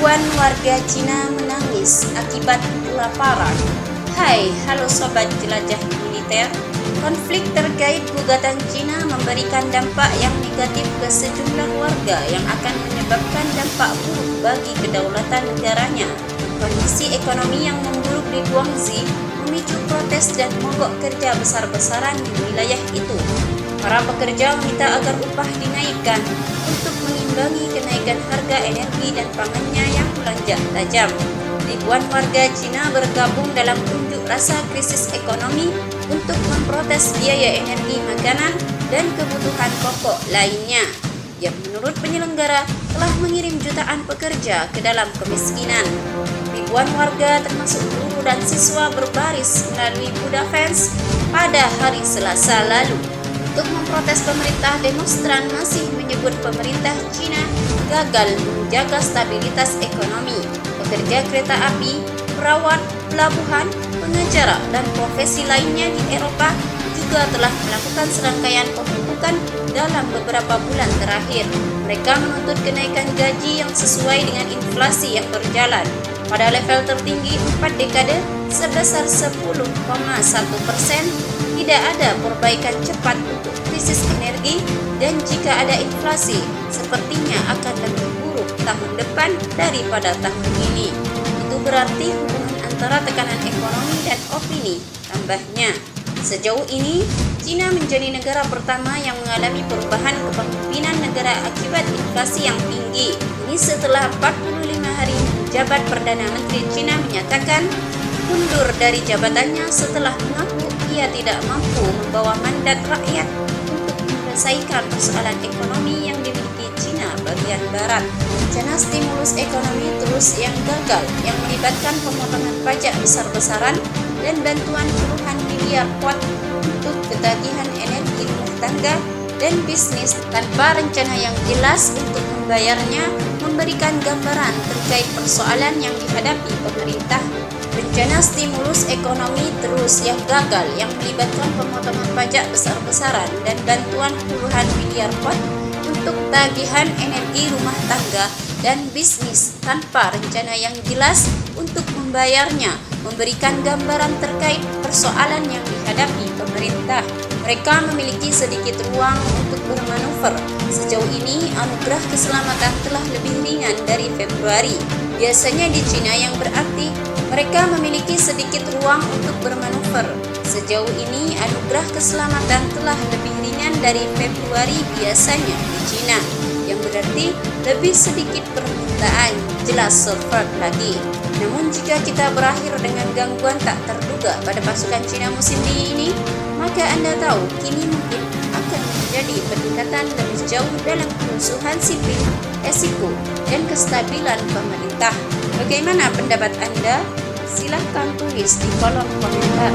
Ribuan warga Cina menangis akibat kelaparan. Halo sobat jelajah militer. Konflik terkait gugatan Cina memberikan dampak yang negatif ke sejumlah warga yang akan menyebabkan dampak buruk bagi kedaulatan negaranya. Kondisi ekonomi yang memburuk di Guangxi memicu protes dan mogok kerja besar-besaran di wilayah itu. Para pekerja meminta agar upah dinaikkan untuk mengimbangi kenaikan harga energi dan pangannya yang melonjak tajam. Ribuan warga Cina bergabung dalam unjuk rasa krisis ekonomi untuk memprotes biaya energi makanan dan kebutuhan pokok lainnya, yang menurut penyelenggara telah mengirim jutaan pekerja ke dalam kemiskinan. Ribuan warga termasuk guru dan siswa berbaris melalui Budapest pada hari Selasa lalu. Untuk memprotes pemerintah, demonstran masih menyebut pemerintah Cina gagal menjaga stabilitas ekonomi. Pekerja kereta api, perawat, pelabuhan, pengacara, dan profesi lainnya di Eropa juga telah melakukan serangkaian pembukukan dalam beberapa bulan terakhir. Mereka menuntut kenaikan gaji yang sesuai dengan inflasi yang berjalan pada level tertinggi 4 dekade sebesar 10,1%. Tidak ada perbaikan cepat untuk krisis energi, dan jika ada inflasi, sepertinya akan lebih buruk tahun depan daripada tahun ini. Itu berarti hubungan antara tekanan ekonomi dan opini, tambahnya. Sejauh ini, Cina menjadi negara pertama yang mengalami perubahan kepemimpinan negara akibat inflasi yang tinggi. Ini setelah 45 hari pejabat Perdana Menteri Cina menyatakan mundur dari jabatannya setelah mengaku ia tidak mampu membawa mandat rakyat untuk menyelesaikan persoalan ekonomi yang dimiliki Cina bagian barat. Rencana stimulus ekonomi terus yang gagal, yang melibatkan pemotongan pajak besar-besaran dan bantuan puluhan miliar pot untuk ketagihan energi rumah tangga dan bisnis tanpa rencana yang jelas untuk membayarnya, memberikan gambaran terkait persoalan yang dihadapi pemerintah. Rencana stimulus ekonomi terus yang gagal, yang melibatkan pemotongan pajak besar-besaran dan bantuan puluhan miliar pot untuk tagihan energi rumah tangga dan bisnis tanpa rencana yang jelas untuk membayarnya, memberikan gambaran terkait persoalan yang dihadapi pemerintah. Mereka memiliki sedikit ruang untuk bermanuver. Sejauh ini, anugerah keselamatan telah lebih ringan dari Februari. Biasanya di Cina, yang berarti mereka memiliki sedikit ruang untuk bermanuver. Sejauh ini, anugerah keselamatan telah lebih ringan dari Februari biasanya di Cina, yang berarti lebih sedikit permintaan, jelas Sulford lagi. Namun jika kita berakhir dengan gangguan tak terduga pada pasukan Cina musim dingin ini, maka Anda tahu kini mungkin akan terjadi peningkatan lebih jauh dalam kerusuhan sipil, resiko, dan kestabilan pemerintah. Bagaimana pendapat Anda? Silahkan tulis di kolom komentar.